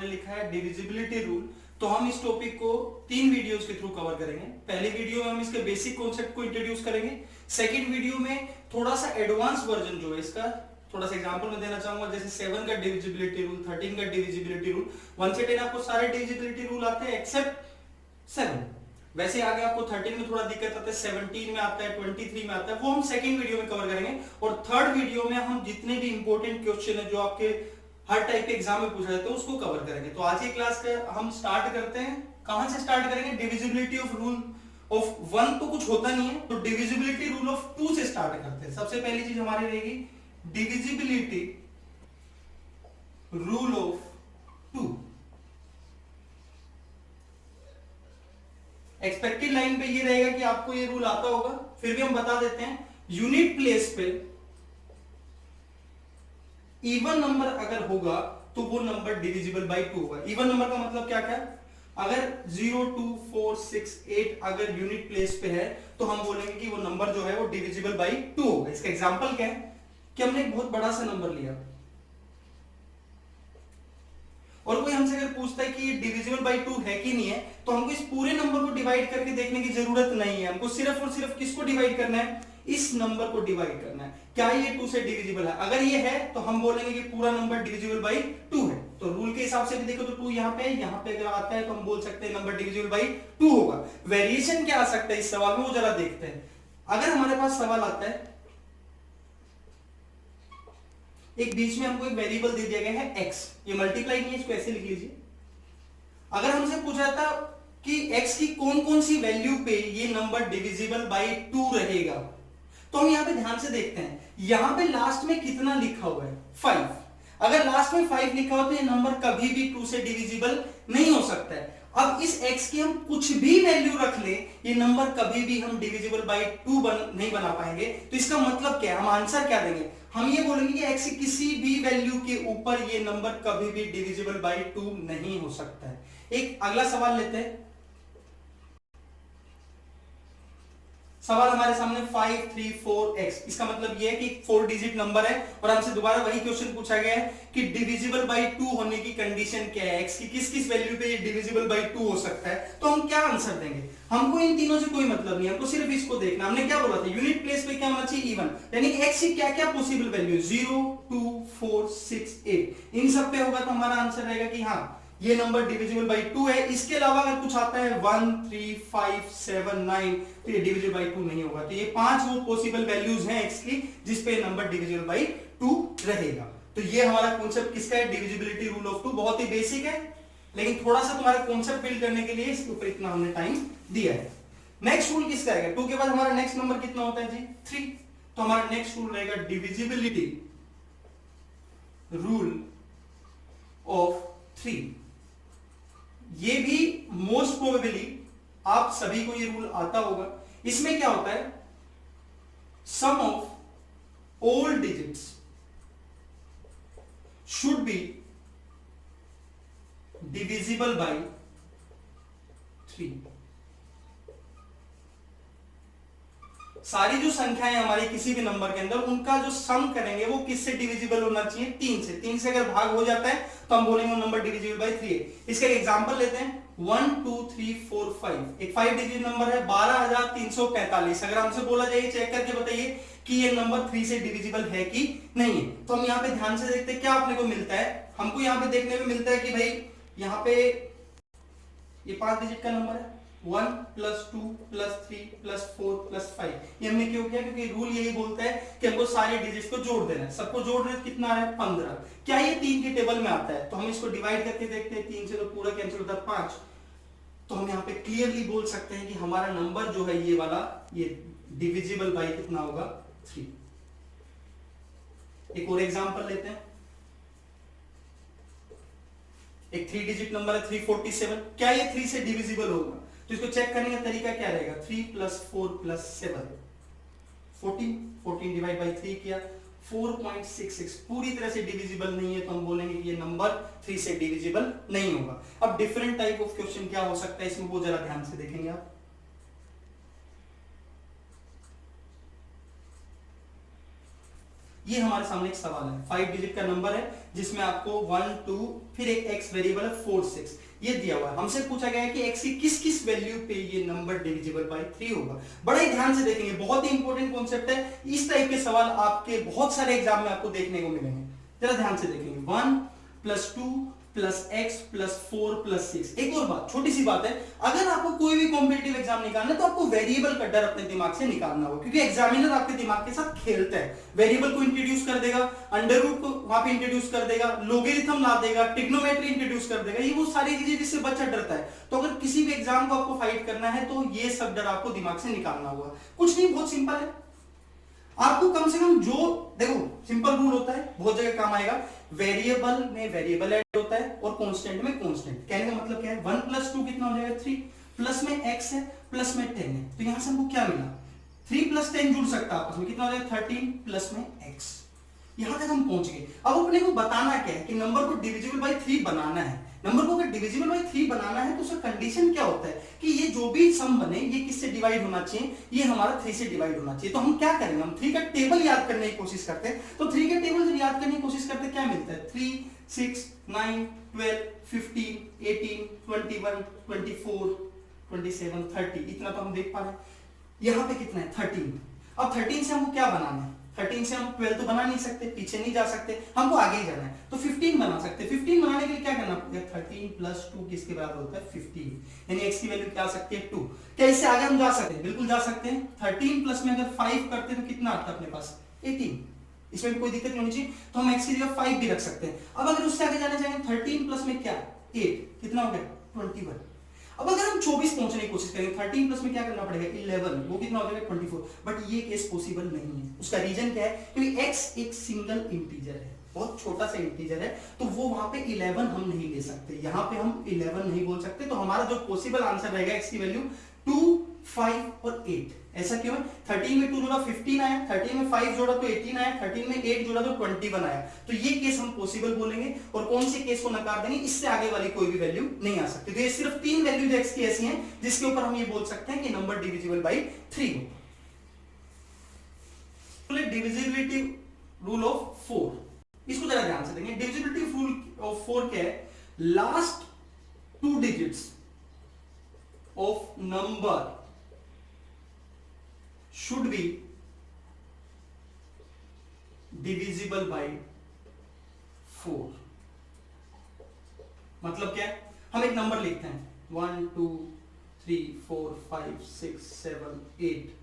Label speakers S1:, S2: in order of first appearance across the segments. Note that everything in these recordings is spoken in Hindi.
S1: हमने लिखा है डिविजिबिलिटी रूल। तो हम इस टॉपिक को 3 वीडियोस के थ्रू कवर करेंगे। पहले वीडियो में हम इसके बेसिक कॉन्सेप्ट को इंट्रोड्यूस करेंगे। सेकंड वीडियो में थोड़ा सा एडवांस वर्जन जो है इसका थोड़ा सा एग्जांपल में देना चाहूंगा, जैसे 7 का डिविजिबिलिटी रूल, 13 का डिविजिबिलिटी रूल। 1 से 10 आपको सारे डिविजिबिलिटी रूल आते हैं एक्सेप्ट 7। वैसे आगे आपको 13 में थोड़ा दिक्कत आता है, 17 में आता है, 23 में आता है, वो हम सेकंड वीडियो में कवर करेंगे। और थर्ड वीडियो में हम जितने भी इंपॉर्टेंट क्वेश्चन है जो आपके हर टाइप के एग्जाम में पूछा जाता है उसको कवर करेंगे। तो आज की क्लास का हम स्टार्ट करते हैं। कहां से स्टार्ट करेंगे? डिविजिबिलिटी ऑफ रूल ऑफ 1 तो कुछ होता नहीं है, तो डिविजिबिलिटी रूल ऑफ 2 से स्टार्ट करते हैं। सबसे पहली चीज हमारी रहेगी divisibility rule of 2। Expected line पे ये रहेगा कि आपको ये रूल आता होगा, फिर भी हम बता देते हैं। यूनिट प्लेस पे इवन नंबर अगर होगा तो वो नंबर डिविजिबल बाई 2 होगा। इवन नंबर का मतलब क्या क्या? अगर 0, 2, 4, 6, 8 अगर यूनिट प्लेस पे है तो हम बोलेंगे कि वो नंबर जो है वो डिविजिबल बाई 2 होगा। इसका एग्जांपल क्या है कि हमने एक बहुत बड़ा सा नंबर लिया और कोई हमसे अगर पूछता है कि ये डिविजिबल बाई 2 है कि नहीं है, तो हमको इस पूरे नंबर को डिवाइड करके देखने की जरूरत नहीं है। हमको सिर्फ और सिर्फ किसको डिवाइड करना है? इस नंबर को डिवाइड करना है। क्या ये 2 से डिविजिबल है? अगर ये है तो हम बोलेंगे कि पूरा नंबर डिविजिबल बाई 2 है। तो रूल के हिसाब से भी देखो तो 2 यहाँ पे अगर आता है तो हम बोल सकते हैं नंबर डिविजिबल बाई 2 होगा। वेरिएशन क्या आ सकता है इस सवाल में वो जरा देखते हैं। अगर हमारे पास सवाल आता है, एक बीच में हमको एक वेरिएबल दे दिया गया है x, ये मल्टीप्लाई नहीं है, इसको ऐसे लिख लीजिए। अगर हमसे पूछा था कि x की कौन कौन सी वैल्यू पे ये नंबर डिविजिबल बाई 2 रहेगा, तो हम यहां पे ध्यान से देखते हैं। यहां पे लास्ट में कितना लिखा हुआ है? 5। अगर लास्ट में 5 लिखा हो तो ये नंबर कभी भी 2 से डिविजिबल नहीं हो सकता है। अब इस x की हम कुछ भी वैल्यू रख ले, ये नंबर कभी भी हम डिविजिबल बाई 2 नहीं बना पाएंगे। तो इसका मतलब क्या है? हम आंसर क्या देंगे? हम ये बोलेंगे कि x की किसी भी वैल्यू के ऊपर ये नंबर कभी भी डिविजिबल बाई 2 नहीं हो सकता है। एक अगला सवाल लेते हैं। सवाल हमारे सामने 534x, इसका मतलब यह है कि 4 डिजिट नंबर है और हमसे दोबारा वही क्वेश्चन पूछा गया है कि डिविजिबल बाई 2 होने की कंडीशन क्या है, x की किस किस वैल्यू पे ये डिविजिबल बाई 2 हो सकता है। तो हम क्या आंसर देंगे? हमको इन तीनों से कोई मतलब नहीं, हमको सिर्फ इसको देखना। हमने क्या बोला था? यूनिट प्लेस पे क्या होना चाहिए? इवन, यानी कि x की क्या क्या पॉसिबल वैल्यू? 0, 2, 4, 6, 8, इन सब पे होगा तो हमारा आंसर रहेगा कि हाँ ये नंबर डिविजिबल बाई 2 है। इसके अलावा अगर कुछ आता है 1, 3, 5, 7, 9 तो ये डिविजिबल बाई 2 नहीं होगा। तो ये 5 वो पॉसिबल वैल्यूज हैं x की जिस पे नंबर डिविजिबल बाई 2 रहेगा। तो ये हमारा कॉन्सेप्ट किसका है? Divisibility rule of 2। बहुत ही बेसिक है, लेकिन थोड़ा सा तुम्हारा कॉन्सेप्ट बिल्ड करने के लिए इसके ऊपर इतना हमने टाइम दिया है। नेक्स्ट रूल किसका है? 2 के बाद हमारा नेक्स्ट नंबर कितना होता है जी? 3। तो हमारा नेक्स्ट रूल रहेगा डिविजिबिलिटी रूल ऑफ 3। ये भी मोस्ट प्रोबेबली आप सभी को ये रूल आता होगा। इसमें क्या होता है? Sum of all digits should be divisible by 3। सारी जो संख्याएं हमारी किसी भी नंबर के अंदर, उनका जो सम करेंगे वो किससे डिविजिबल होना चाहिए? 3 से। 3 से अगर भाग हो जाता है तो हम बोलेंगे नंबर डिविजिबल बाई 3 है। इसका एग्जांपल लेते हैं। 1, 2, 3, 4, 5 एक 5 डिजिट नंबर है, 12,345। अगर हमसे बोला जाए चेक करके बताइए कि ये नंबर 3 से डिविजिबल है कि नहीं है, तो हम यहाँ पे ध्यान से देखते हैं क्या अपने को मिलता है। हमको यहाँ पे देखने में मिलता है कि भाई यहाँ पे ये 5 डिजिट का नंबर है, 1 + 2 + 3 + 4 + 5। ये हमने क्यों किया? क्योंकि रूल यही बोलता है कि हमको सारे डिजिट्स को जोड़ देना है। सबको जोड़ रहे हैं, कितना है? 15। क्या ये 3 के टेबल में आता है? तो हम इसको डिवाइड करके देखते हैं। 3 से तो पूरा कैंसिल होता है 5। तो हम यहाँ पे क्लियरली बोल सकते हैं कि हमारा नंबर जो है ये वाला, ये डिविजिबल बाई कितना होगा? 3। एक और एग्जांपल लेते हैं। एक 3 डिजिट नंबर है 347। क्या ये 3 से डिविजिबल होगा? तो इसको चेक करने का तरीका क्या रहेगा? 3 + 4 + 7 14। 14 डिवाइड बाई 3 किया 4.66। पूरी तरह से डिविजिबल नहीं है, तो हम बोलेंगे कि ये नंबर 3 से डिविजिबल नहीं होगा। अब डिफरेंट टाइप ऑफ क्वेश्चन क्या हो सकता है इसमें, वो जरा ध्यान से देखेंगे आप। ये हमारे सामने एक सवाल है, 5 डिजिट का नंबर है जिसमें आपको 1 2 फिर एक x वेरिएबल है 4 6 ये दिया हुआ है। हमसे पूछा गया है कि x की किस किस वैल्यू पे ये नंबर डिविजिबल बाय 3 होगा। बड़ा ही ध्यान से देखेंगे, बहुत ही इंपॉर्टेंट कॉन्सेप्ट है। इस टाइप के सवाल आपके बहुत सारे एग्जाम में आपको देखने को मिलेंगे। जरा ध्यान से देखेंगे, 1 + 2 + x + 4 + 6। एक और बात, छोटी सी बात है, अगर आपको कोई भी कॉम्पिटिटिव एग्जाम निकालना है तो आपको वेरिएबल का डर अपने दिमाग से निकालना होगा, क्योंकि एग्जामिनर आपके दिमाग के साथ खेलता है। वेरिएबल को इंट्रोड्यूस कर देगा, अंडर रूट को वहां पे इंट्रोड्यूस कर देगा, लोगरिथम ला देगा, ट्रिग्नोमेट्री इंट्रोड्यूस कर देगा, ये वो सारी चीजें जिससे बच्चा डरता है। तो अगर किसी भी एग्जाम को आपको फाइट करना है तो ये सब डर आपको दिमाग से निकालना होगा। कुछ नहीं, बहुत सिंपल है। आपको कम से कम जो, देखो सिंपल रूल होता है, बहुत जगह काम आएगा, वेरिएबल में वेरिएबल ऐड होता है और कांस्टेंट में कांस्टेंट। कहने का मतलब क्या है, 1 + 2 कितना हो जाएगा 3, प्लस में x है प्लस में 10 है, तो यहां से हमको क्या मिला, 3 + 10 जुड़ सकता है आपस में, कितना हो जाएगा 13 प्लस में x। यहां तक हम पहुंच गए। अब अपने को बताना क्या है कि नंबर को डिविजिबल बाय 3 बनाना है। नंबर को अगर डिविजिबल बाय 3 बनाना है तो उसका कंडीशन क्या होता है कि ये जो भी सम बने ये किससे डिवाइड होना चाहिए, ये हमारा 3 से डिवाइड होना चाहिए। तो हम क्या करेंगे, हम 3 का टेबल याद करने की कोशिश करते हैं। तो 3 का टेबल जब याद करने की कोशिश करते हैं क्या मिलता है, 3 6 9 12 15 18 21 24 27 30, इतना तो हम देख पा रहे हैं। यहां पे कितना है 13। अब 13 से हमको क्या बनाना है, 13 से हम 12 तो बना नहीं सकते, पीछे नहीं जा सकते, हमको आगे ही जाना है। तो 15 बना सकते हैं। 15 बनाने के लिए क्या करना पड़ेगा, 13 + 2 किसके बराबर होता है 15, यानी x की वैल्यू क्या आ सकती है 2। क्या इससे आगे हम जा सकते हैं, बिल्कुल जा सकते हैं। 13 प्लस में अगर 5 करते हैं तो कितना आता है अपने पास 18, इसमें भी कोई दिक्कत नहीं होनी चाहिए। तो हम x की जगह 5 भी रख सकते हैं। अब अगर उससे आगे जाना चाहेंगे 13 प्लस में क्या 8, कितना हो गया 21। अब अगर हम 24 पहुंचने की कोशिश करेंगे, 13 प्लस में क्या करना पड़ेगा 11, वो कितना हो जाएगा 24। बट ये केस पॉसिबल नहीं है। उसका रीजन क्या है, क्योंकि x एक सिंगल इंटीजर है, बहुत छोटा सा इंटीजर है, तो वो वहां पे 11 हम नहीं ले सकते, यहां पे हम 11 नहीं बोल सकते। तो हमारा जो पॉसिबल आंसर रहेगा x की वैल्यू 2 5 और 8। ऐसा क्यों है, 13 में 2 जोड़ा 15 आया, 13 में 5 जोड़ा तो 18 आया, 13 में 8 जोड़ा तो 21 आया। तो ये केस हम पॉसिबल बोलेंगे। और कौन से केस को नकार देंगे, इससे आगे वाली कोई भी वैल्यू नहीं आ सकती। तो ये सिर्फ 3 वैल्यूज x की ऐसी हैं जिसके ऊपर हम ये बोल सकते हैं कि नंबर डिविजिबल बाय 3 हो। डिविजिबिलिटी रूल ऑफ 4, इसको जरा ध्यान से देंगे। डिविजिबिलिटी रूल ऑफ 4 क्या है, last 2 digits of number should be divisible by 4। मतलब क्या है, हम एक नंबर लिखते हैं 1 2 3 4 5 6 7 8।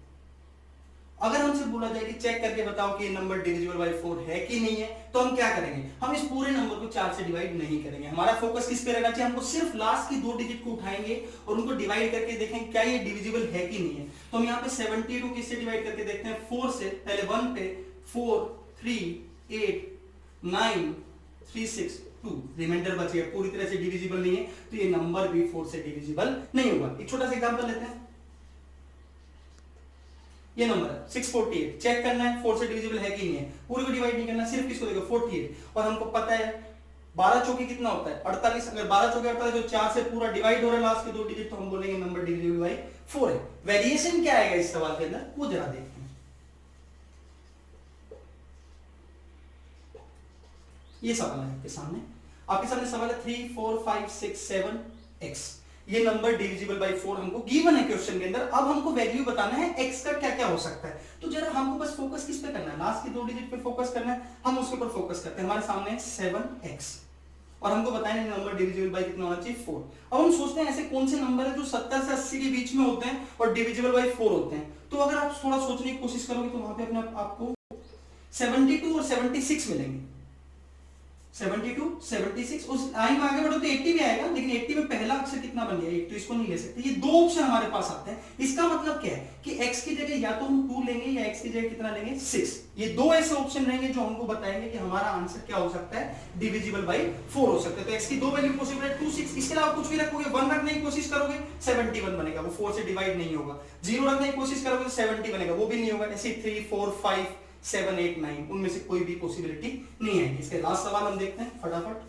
S1: अगर हमसे बोला जाए कि चेक करके बताओ कि ये नंबर डिविजिबल बाय 4 है कि नहीं है, तो हम क्या करेंगे, हम इस पूरे नंबर को 4 से डिवाइड नहीं करेंगे। हमारा फोकस किस पे रहना चाहिए, हमको सिर्फ लास्ट की 2 डिजिट को उठाएंगे और उनको डिवाइड करके देखेंगे क्या ये डिविजिबल है कि नहीं है। तो हम यहाँ पे 72 किससे डिवाइड करके देखते हैं, 4 से। पहले 1 पे 4 3 8 9 3 6 2, रिमाइंडर बच गया, पूरी तरह से डिविजिबल नहीं है, तो ये नंबर भी 4 से डिविजिबल नहीं होगा। एक छोटा सा एग्जांपल लेते हैं, ये नंबर है 648, चेक करना है 4 से डिविजिबल है कि नहीं है, पूरे को डिवाइड नहीं करना, सिर्फ किसको देखो 48। और हमको पता है 12 चौके कितना होता है 48, अगर 12 चौके 48 जो 4 से पूरा डिवाइड हो रहा है लास्ट के 2 डिजिट, तो हम बोलेंगे नंबर डिविजिबल बाय 4 है। वेरिएशन क्या आएगा इस सवाल के अंदर, वो जरा देखते हैं। ये सवाल है आपके सामने सवाल है 3 4 5 6 7 x। ये नंबर डिविजिबल बाय 4 हमको गिवन है क्वेश्चन के अंदर। अब हमको वैल्यू बताना है x का क्या क्या हो सकता है। तो जरा हमको बस फोकस किस पे करना है, लास्ट के 2 डिजिट पे फोकस करना है, हम उसके ऊपर फोकस करते हैं। हमारे सामने है 7x और हमको बताना है नंबर डिविजिबल बाय कितना होना चाहिए 4। अब हम सोचते हैं ऐसे कौन से नंबर है जो 70 से 80 के बीच में होते हैं और डिविजिबल बाय 4 होते हैं। तो अगर आप थोड़ा सोचने की कोशिश करोगे तो वहां पे अपने आपको 72 और 76 मिलेंगे। 72 76 उस लाइन में आगे बढ़ो तो 80 भी आएगा, लेकिन 80 में पहला अक्षर कितना बन गया 8, तो इसको नहीं ले सकते। ये 2 ऑप्शन हमारे पास आते हैं। इसका मतलब क्या है कि x की जगह या तो हम 2 लेंगे या x की जगह कितना लेंगे 6। ये 2 ऐसे ऑप्शन रहेंगे जो हमको बताएंगे कि हमारा आंसर क्या हो सकता है, डिविजिबल बाय 4 हो सकता है। तो x की 2 वैल्यू पॉसिबल है 2 6, इसके अलावा कुछ भी रखोगे 1 रखने की कोशिश करोगे 71 बनेगा, वो 4 से डिवाइड नहीं होगा। 0 रखने की कोशिश करोगे तो 70 बनेगा, वो भी नहीं होगा। ऐसे 3 4 5 7 8 9 उनमें से कोई भी पॉसिबिलिटी नहीं है। इसके लास्ट सवाल हम देखते हैं फटाफट।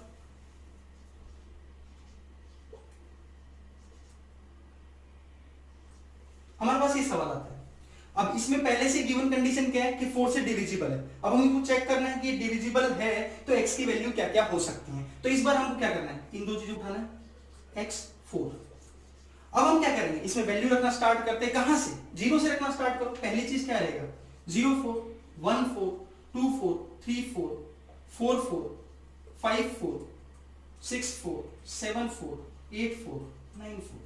S1: हमारे पास ये सवाल आता है अब इसमें पहले से गिवन कंडीशन क्या है कि 4 से डिविजिबल है। अब हमको चेक करना है कि ये डिविजिबल है तो x की वैल्यू क्या क्या हो सकती है। तो इस बार हमको क्या करना है, इन दो चीजें उठाना है, x 4। अब हम क्या करेंगे, इसमें वैल्यू रखना स्टार्ट करते हैं, कहां से, 0 से रखना स्टार्ट करो। पहली चीज क्या रहेगा, 0 4 1 4 2 4 3 4 4 4 5 4 6 4 7 4 8 4 9 4।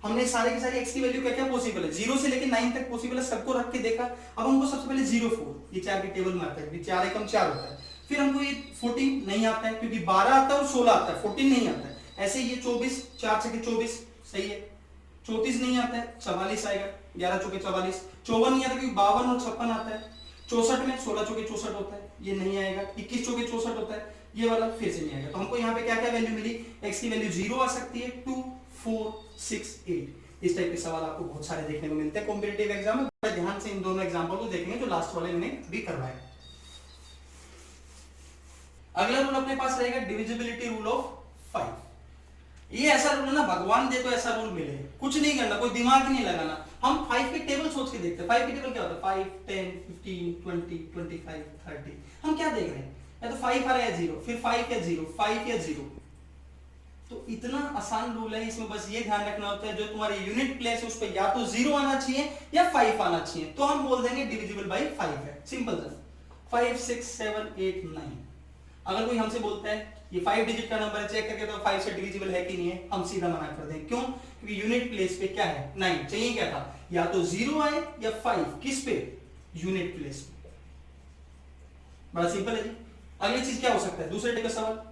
S1: हमने सारे के सारे x की वैल्यू क्या क्या पॉसिबल है, 0 से लेके 9 तक पॉसिबल है, सबको रख के देखा। अब हमको सबसे पहले 0 4, ये 4 की टेबल में आता है, 4 एकम 4 होता है। फिर हमको ये 14 नहीं आता है क्योंकि 12 आता है और 16 आता है, 14 नहीं आता है। ऐसे ये 24, 4 छके 24 सही है। 34 नहीं आता है, 44 आएगा, 11 चौके 44। 54 नहीं आता क्योंकि 52 और 56 आता है। 64 में 16 चौके 64 होता है, ये नहीं आएगा। 21 चौके 64 होता है, ये वाला फिर से नहीं आएगा। तो हमको यहाँ पे क्या क्या वैल्यू मिली, x की वैल्यू 0 आ सकती है, 2 4 6 8। इस टाइप के सवाल आपको बहुत सारे देखने को मिलते हैं कॉम्पिटिटिव एग्जाम में। बड़े ध्यान से इन दोनों एग्जाम्पल को देखेंगे जो लास्ट वाले ने भी करवाया। अगला रूल अपने पास रहेगा डिविजिबिलिटी रूल ऑफ 5। ये ऐसा रूल है ना, भगवान दे तो ऐसा रूल मिले, कुछ नहीं करना, कोई दिमाग ही नहीं लगाना। हम 5 की टेबल सोच के देखते हैं। 5 की टेबल क्या होता है, 5 10 15 20 25 30। हम क्या देख रहे हैं, या तो 5 आ रहा है 0, फिर 5 या 0, 5 या 0। तो इतना आसान रूल है, इसमें बस ये ध्यान रखना होता है जो तुम्हारी यूनिट प्लेस है उस पर या तो 0 आना चाहिए या 5 आना चाहिए, तो हम बोल देंगे डिविजिबल बाय 5 है। सिंपल सा, 5 6 7 8 9। अगर कोई हमसे बोलता है ये 5 डिजिट का नंबर है, चेक करके तो 5 से डिविजिबल है कि नहीं है, हम सीधा मना कर दें। क्यों, क्योंकि यूनिट प्लेस पे क्या है 9, चाहिए क्या था, या तो 0 आए या 5, किस पे, यूनिट प्लेस पे। बड़ा सिंपल है जी। अगली चीज क्या हो सकता है, दूसरे टाइप का सवाल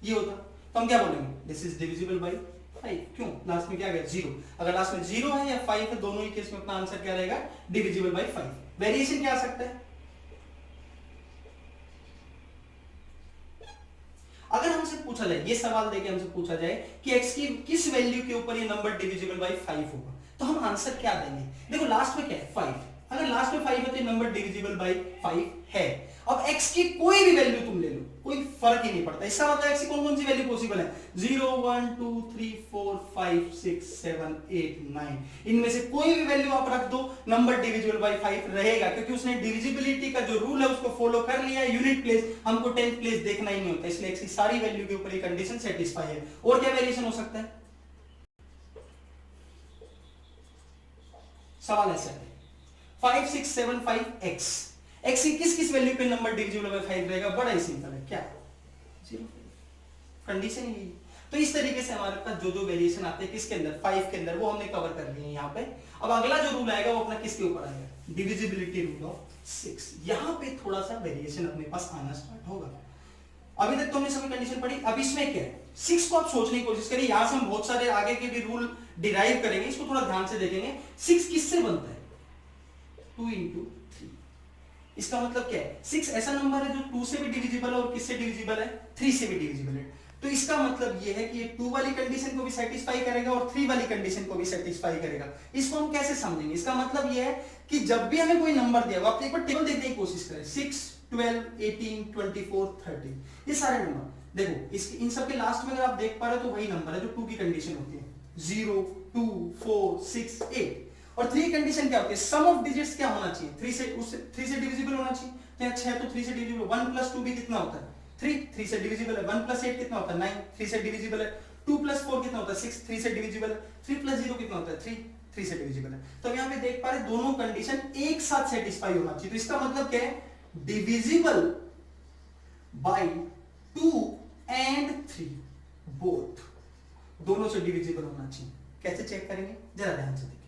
S1: ये होता, तो हम क्या बोलेंगे, दिस इज डिविजिबल बाय 5। क्यों, लास्ट में क्या गया 0। अगर लास्ट में 0 है या 5 है, दोनों ही केस में अपना आंसर क्या रहेगा, डिविजिबल बाय 5। वेरिएशन क्या आ सकता है, अगर हमसे पूछा जाए, ये सवाल देके हमसे पूछा जाए कि x की किस वैल्यू के ऊपर ये नंबर डिविजिबल बाय 5 होगा, तो हम आंसर क्या देंगे। देखो लास्ट में क्या है 5, अगर लास्ट में 5 है तो ये नंबर डिविजिबल बाय 5 है। अब x की कोई भी वैल्यू तुम ले लो, कोई फर्क ही नहीं पड़ता। इसका मतलब x की कौन कौन सी वैल्यू पॉसिबल है, 0 1 2 3 4 5 6 7 8 9। इनमें से कोई भी वैल्यू आप रख दो, नंबर डिविजिबल बाय 5 रहेगा, क्योंकि उसने डिविजिबिलिटी का जो रूल है उसको फॉलो कर लिया। यूनिट प्लेस, हमको 10th प्लेस देखना ही नहीं होता, इसलिए x की सारी वैल्यू के ऊपर ये कंडीशन सेटिस्फाई है। और क्या वेरिएशन हो सकता है, सवाल ऐसा है 5 6 7 5 x की किस किस वैल्यू पे नंबर डिविजिबल बाय 5 रहेगा, बड़ा ही सिंपल है, क्या 0, कंडीशन ही। तो इस तरीके से हमारे पास जो जो वेरिएशन आते हैं किसके अंदर, 5 के अंदर, वो हमने कवर कर लिए यहाँ पे। अब अगला जो रूल आएगा वो अपना किसके ऊपर आएगा, डिविजिबिलिटी रूल ऑफ 6। यहाँ पे थोड़ा सा वेरिएशन अपने पास आना स्टार्ट होगा। अभी तक तो हमने सभी कंडीशन पढ़ी, अब इसमें क्या है 6 को आप सोचने की कोशिश करिए। यहां से हम बहुत सारे आगे के भी रूल डिराइव करेंगे, इसको थोड़ा ध्यान से देखेंगे। 6 किससे बनता है, 2 into 3। इसका मतलब क्या है, 6 ऐसा नंबर है जो 2 से भी डिविजिबल है और किससे डिविजिबल है, 3 से भी डिविजिबल है। तो इसका मतलब यह है कि ये 2 वाली कंडीशन को भी सेटिस्फाई करेगा और 3 वाली कंडीशन को भी सेटिस्फाई करेगा। इसको हम कैसे समझेंगे, इसका मतलब यह है कि जब भी हमें कोई नंबर दिया, आप एक बार टेबल देखने की कोशिश करें, 6 12 18 24 30, ये सारे नंबर देखो, इसके इन सब के लास्ट में अगर आप देख पा रहे हो तो वही नंबर है जो 2 की कंडीशन होती है, 0 2 4 6 8। और 3 कंडीशन क्या होती है, सम ऑफ डिजिट्स क्या होना चाहिए, 3 से डिविजिबल होना चाहिए। तो यहाँ 6 तो 3 से डिविजिबल, 1 + 2 भी कितना होता है 3 से डिविजिबल है। 1 + 8 कितना होता है 9, 3 से डिविजिबल है। 2 + 4 कितना होता है 6, 3 से डिविजिबल है। 3 + 0 कितना होता है 3 से डिविजिबल है। तो यहाँ पे देख पा रहे दोनों कंडीशन एक साथ सेटिस्फाई होना चाहिए। तो इसका मतलब क्या है, डिविजिबल बाय 2 and 3 बोथ, दोनों से डिविजिबल होना चाहिए। कैसे चेक करेंगे, जरा ध्यान से देखिए।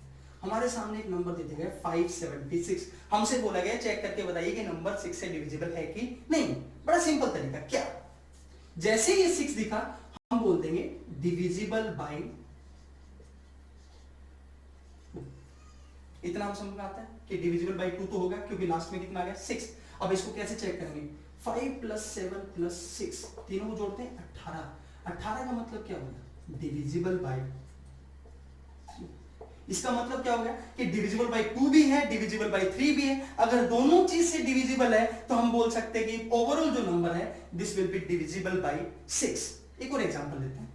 S1: हमारे सामने एक नंबर दे दिया गया 576, हमसे बोला गया चेक करके बताइए कि नंबर 6 से डिविजिबल है कि नहीं। बड़ा सिंपल तरीका, क्या, जैसे ये 6 दिखा हम बोल देंगे डिविजिबल बाय 2। इतना हम समझ में आता है कि डिविजिबल बाय 2 तो होगा क्योंकि लास्ट में कितना आ गया 6। अब इसको कैसे चेक करेंगे, 5 + 7 + 6, तीनों को जोड़ते हैं 18। 18 का मतलब क्या होगा, डिविजिबल बाय 3। इसका मतलब क्या हो गया कि डिविजिबल बाय 2 भी है, डिविजिबल बाय 3 भी है। अगर दोनों चीज से डिविजिबल है तो हम बोल सकते हैं कि ओवरऑल जो नंबर है this will be divisible bye 6। एक और एग्जांपल लेते हैं,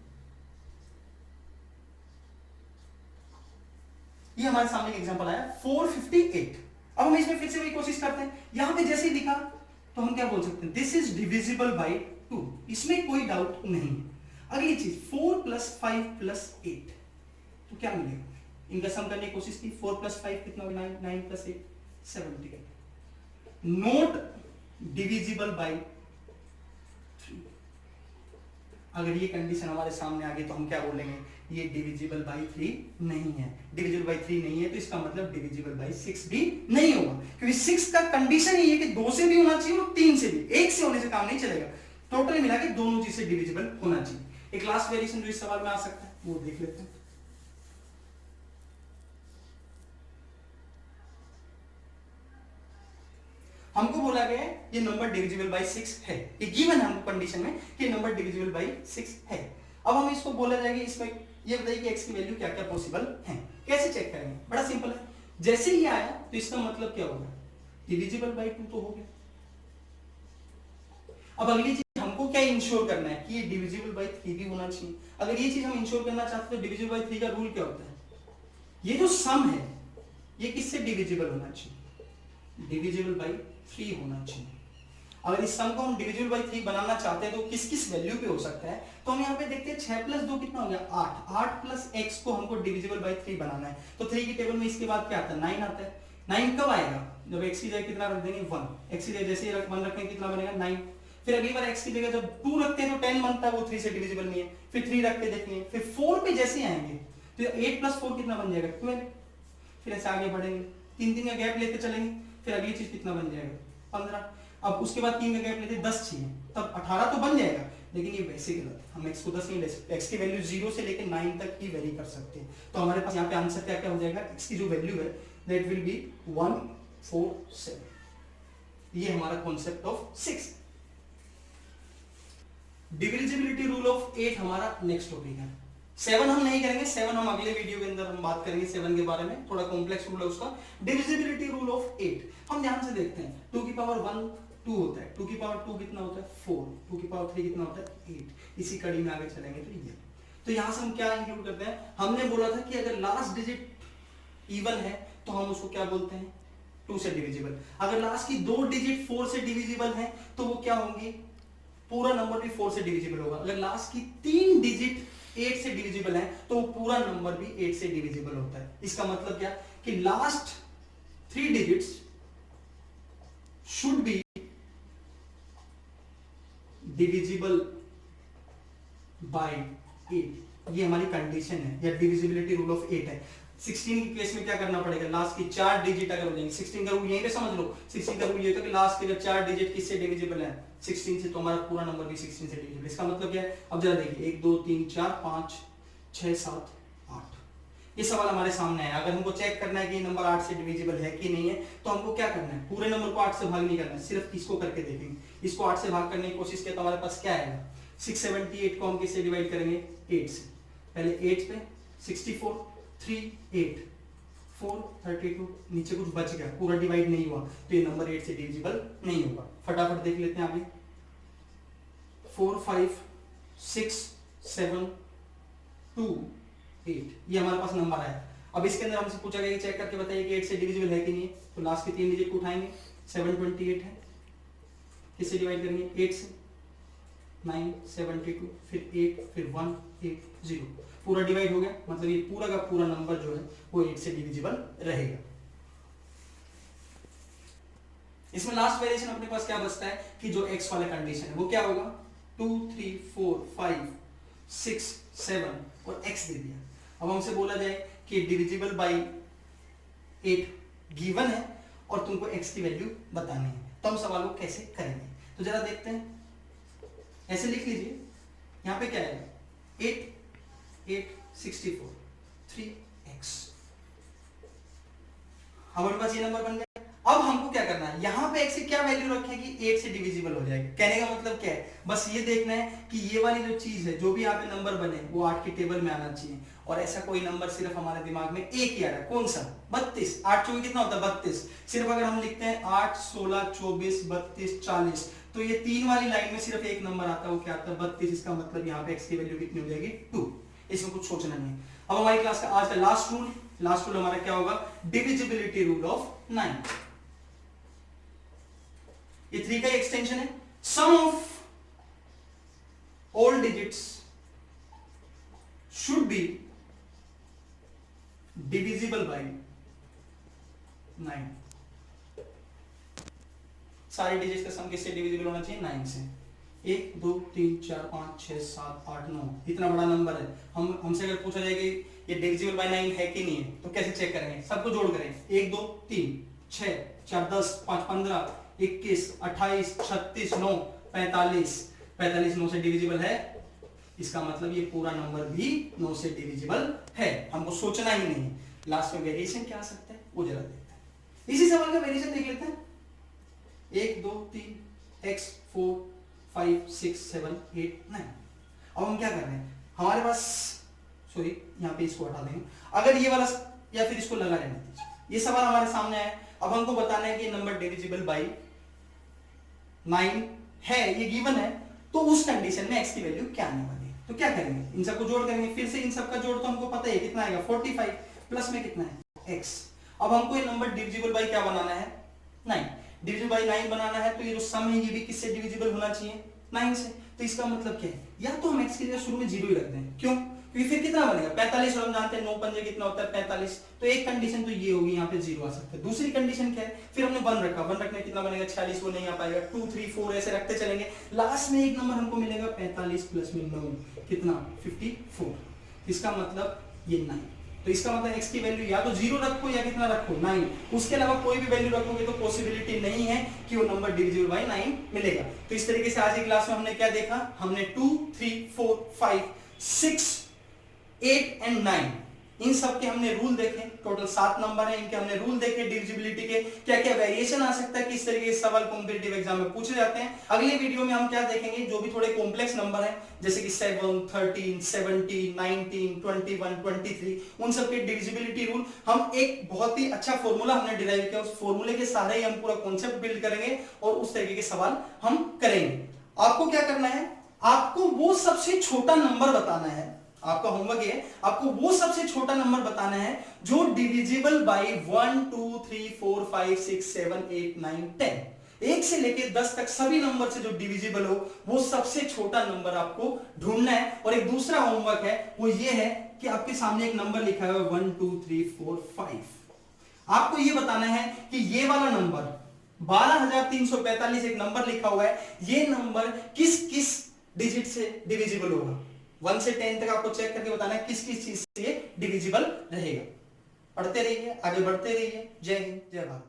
S1: ये हमारे सामने एक एग्जांपल आया 458। अब हम इसमें फिर से वही कोशिश करते हैं, यहां पे जैसे ही दिखा तो हम क्या बोल सकते हैं, दिस इज डिविजिबल बाई 2, इसमें कोई डाउट नहीं। अगली चीज 4 + 5 + 8, तो क्या मिलेगा, इनका सम करने की कोशिश की, 4 + 5 कितना होगा, 9, 9 + 8 78, नोट डिविजिबल बाई 3। अगर ये कंडीशन हमारे सामने आ गई तो हम क्या बोलेंगे, ये डिविजिबल बाई 3 नहीं है। डिविजिबल बाई 3 नहीं है तो इसका मतलब डिविजिबल बाई 6 भी नहीं होगा, क्योंकि 6 का कंडीशन ही है कि 2 से भी होना चाहिए और 3 से भी, 1 से होने से काम नहीं चलेगा, टोटल मिला के दोनों चीज से डिविजिबल होना चाहिए। एक लास्ट वेरिएशन जो इस सवाल में आ सकता है वो देख लेते हैं। हमको बोला गया है ये नंबर डिविजिबल बाई 6 है, ये गिवन है हमको कंडीशन में कि ये नंबर डिविजिबल बाई 6 है। अब हम इसको बोला जाएगा, इसमें ये बताइए कि x की वैल्यू क्या क्या पॉसिबल है, कैसे चेक करेंगे, बड़ा सिंपल है। जैसे ही आया तो इसका मतलब क्या होगा, डिविजिबल बाई 2 तो हो गया। अब अगली चीज हमको क्या इंश्योर करना है कि ये डिविजिबल बाई 3 भी होना चाहिए। अगर ये चीज हम इंश्योर करना चाहते हैं तो डिविजिबल बाई 3 का रूल क्या होता है, ये जो सम है ये किससे डिविजिबल होना चाहिए, डिविजिबल बाई 3 होना चाहिए। अगर इस सम को हम डिविजिबल बाई 3 बनाना चाहते हैं तो किस किस वैल्यू पे हो सकता है, तो हम यहाँ पे देखते हैं 6 + 2 कितना हो गया, 8, 8 + x को हमको डिविजिबल बाई 3 बनाना है, तो 3 की टेबल में इसके बाद क्या आता है, 9 आता है। 9 कब आएगा, जब x की जगह कितना रख देंगे 1, x की जगह जैसे ही 1 रखेंगे कितना बनेगा 9। फिर अगली बार x की जगह जब 2 रखते हैं तो 10 बनता है, वो 3 से डिविजिबल नहीं है। फिर 3 रख के देखेंगे, फिर 4 पे जैसे आएंगे तो 8 + 4 कितना बन जाएगा 12। फिर ऐसे आगे बढ़ेंगे, 3 का गैप लेते चलेंगे, फिर अगली चीज कितना बन जाएगा 15। अब उसके बाद 3 का गैप लेते 10 चाहिए, तब 18 तो बन जाएगा, लेकिन ये वैसे गलत है, हम x को 10 नहीं ले सकते, x की वैल्यू 0 से लेकर 9 तक ही वेरी कर सकते हैं। तो हमारे पास यहाँ पे आंसर क्या क्या हो जाएगा, x की जो वैल्यू है दैट विल बी 147। ये हमारा concept of 6। Divisibility rule of 8 हमारा नेक्स्ट टॉपिक है। 7 हम नहीं करेंगे, 7 हम अगले वीडियो के अंदर हम बात करेंगे 7 के बारे में, थोड़ा कॉम्प्लेक्स रूल है उसका। डिविजिबिलिटी रूल ऑफ 8 हम ध्यान से देखते हैं, 2 की पावर 1 2 होता है, 2 की पावर 2 कितना होता है 4, 2 की पावर 3 कितना होता है 8। इसी कड़ी में आगे चलेंगे तो ये, तो यहां से हम क्या इंक्लूड करते हैं, हमने बोला था कि अगर लास्ट डिजिट इवन है तो हम उसको क्या बोलते हैं 2 से डिविजिबल। अगर लास्ट की 2 डिजिट 4 से डिविजिबल है तो वो क्या होंगी, पूरा नंबर भी 4 से डिविजिबल होगा। अगर लास्ट की 3 डिजिट 8 से डिविजिबल है तो पूरा नंबर भी 8 से डिविजिबल होता है। इसका मतलब क्या कि last 3 digits should be divisible bye 8, ये हमारी कंडीशन है या डिविजिबिलिटी रूल ऑफ 8 है। 16 के केस में क्या करना पड़ेगा, लास्ट की 4 डिजिट अगर हो जाएंगे, 16 का रूल यहीं पे समझ लो, 16 का रूल ये होता है कि लास्ट के 4 डिजिट किससे डिविजिबल है 16 से, तो हमारा पूरा नंबर भी 16 से डिविजिबल। इसका मतलब क्या है, अब जरा देखिए 1 2 3 4 5 6 7 8, ये सवाल हमारे सामने है। अगर हमको चेक करना है कि ये नंबर 8 से डिविजिबल है कि नहीं है तो हमको क्या करना है, पूरे नंबर को 8 से भाग नहीं करना है, सिर्फ इसको करके देखेंगे। इसको 8 से भाग करने की कोशिश किया तो हमारे पास क्या आएगा, 678 को हम किससे डिवाइड करेंगे 8 से। पहले 8 पे 64 3 8 4 32, नीचे कुछ बच गया, पूरा डिवाइड नहीं हुआ तो ये नंबर 8 से डिविजिबल नहीं होगा। फटाफट देख लेते हैं आगे, 4 5 6 7 2 8, ये हमारे पास नंबर आया। अब इसके अंदर हमसे पूछा गया कि चेक करके बताइए कि 8 से डिविजिबल है कि नहीं है, तो लास्ट के 3 डिजिट को उठाएंगे, 728 है, किससे डिवाइड करेंगे 8 से, 9 72 फिर 8 फिर 1 8 0, पूरा डिवाइड हो गया, मतलब ये पूरा का पूरा नंबर जो है वो 8 से डिविजिबल रहेगा। इसमें लास्ट वेरिएशन अपने पास क्या बचता है कि जो x वाला कंडीशन है वो क्या होगा, 2 3 4 5 6 7 और x दे दिया। अब हमसे बोला जाए कि डिविजिबल बाय 8 गिवन है और तुमको x की वैल्यू बतानी है, तो हम सवाल को कैसे करेंगे, तो जरा देखते हैं। ऐसे लिख लीजिए, यहां पे क्या है 8 8 64 3x, हमारे पास ये नंबर बन गया। अब हमको क्या करना है, यहां पे x की क्या वैल्यू रखें कि 8 से डिविजिबल हो जाएगा। कहने का मतलब क्या है, बस ये देखना है कि ये वाली जो चीज है, जो भी यहाँ पे नंबर बने वो 8 की टेबल में आना चाहिए, और ऐसा कोई नंबर सिर्फ हमारे दिमाग में एक ही आ रहा है, कौन सा 32। 8 चौबीस कितना होता है 32, सिर्फ अगर हम लिखते हैं 8 16 24 32 40 तो ये 3 वाली लाइन में सिर्फ एक नंबर आता है, वो क्या आता है 32। इसका मतलब यहाँ पे x की वैल्यू कितनी हो जाएगी 2, इसमें कुछ सोचना नहीं है। अब हमारी क्लास का आज का लास्ट रूल लास्ट रूल हमारा क्या होगा, डिविजिबिलिटी रूल ऑफ 9। ये 3 का एक्सटेंशन है। Sum of all digits should be divisible by 9। सारे डिजिट्स का सम किससे डिविजिबल होना चाहिए, 9 से। 1 2 3 4 5 6 7 8 9, इतना बड़ा नंबर है। हमसे अगर पूछा जाए कि ये डिविजिबल बाय 9 है कि नहीं है, तो कैसे चेक करेंगे, सबको जोड़ करेंगे। 1 2 3 6 4 10 5 15 21 28 36 9 45 45 9 से डिविजिबल है, इसका मतलब ये पूरा नंबर भी 9 से डिविजिबल है। हमको सोचना ही नहीं। लास्ट में वेरिएशन क्या आ सकता है वो जरा देखते हैं। इसी सवाल का वेरिएशन देख लेते हैं। 1 2 3 x 4 5 6 7 8 9। अब हम क्या कर रहे हैं, हमारे पास सॉरी यहाँ पे इसको हटा देंगे, अगर ये वाला या फिर इसको लगा रहने दीजिए। ये सवाल हमारे सामने है। अब हमको बताना है कि ये नंबर डिविजिबल बाय 9 है, ये गिवन है, तो उस कंडीशन में x की वैल्यू क्या आने वाली है। तो क्या करेंगे, इन सबको जोड़ करेंगे। फिर से इन सबका जोड़ तो हमको पता है कितना आएगा, 45 प्लस में कितना है x। अब हमको ये नंबर डिविजिबल बाय क्या बनाना है, 9। डिविजिबल बाय 9 बनाना है, तो ये जो सम है ये भी किससे डिविजिबल होना चाहिए, 9 से। तो इसका मतलब क्या है, या तो हम x की जगह शुरू में 0 ही रख दें। क्यों, क्योंकि फिर कितना बनेगा 45, और हम जानते हैं 9 पंजे कितना होता है 45। तो एक कंडीशन तो ये होगी, यहाँ पे 0 आ सकता है। दूसरी कंडीशन क्या है, फिर हमने 1 रखा, 1 रखने कितना बनेगा 46, वो नहीं आ पाएगा। 2 3 4 ऐसे रखते चलेंगे, लास्ट में एक नंबर हमको मिलेगा 45 प्लस में 9 कितना 54। इसका मतलब ये 9। तो इसका मतलब x की वैल्यू या तो 0 रखो या कितना रखो 9, उसके अलावा कोई भी वैल्यू रखोगे तो पॉसिबिलिटी नहीं है कि वो नंबर डिविजिबल बाय 9 मिलेगा। तो इस तरीके से आज की क्लास में हमने क्या देखा, हमने 2 3 4 5 6 8 एंड 9 इन सब के हमने रूल देखे। टोटल 7 नंबर है, इनके हमने रूल देखे। डिविजिबिलिटी के क्या क्या वेरिएशन आ सकता है, किस तरीके के सवाल कॉम्पिटिटिव एग्जाम में पूछे जाते हैं। अगले वीडियो में हम क्या देखेंगे, जो भी थोड़े कॉम्प्लेक्स नंबर है जैसे कि 7 13 17 19 21 23, उन सब के डिविजिबिलिटी रूल हम एक बहुत ही अच्छा फॉर्मूला हमने डिराइव किया, उस फॉर्मूले के सहारे ही हम पूरा कॉन्सेप्ट बिल्ड करेंगे और उस तरीके के सवाल हम करेंगे। आपको क्या करना है, आपको वो सबसे छोटा नंबर बताना है। आपका होमवर्क है, आपको वो सबसे छोटा नंबर बताना है जो डिविजिबल बाय 1 2 3 4 5 6 7 8 9 10, 1 से लेके 10 तक सभी नंबर से जो डिविजिबल हो वो सबसे छोटा नंबर आपको ढूंढना है। और एक दूसरा होमवर्क है, वो ये है कि आपके सामने एक नंबर लिखा है 1 2 3 4 5, आपको ये बताना है कि ये वाला नंबर 12345 एक नंबर लिखा हुआ है, ये नंबर किस किस डिजिट से डिविजिबल होगा। 1 से 10 तक आपको चेक करके बताना है किस किस चीज से ये डिविजिबल रहेगा। पढ़ते रहिए, आगे बढ़ते रहिए। जय हिंद, जय भारत।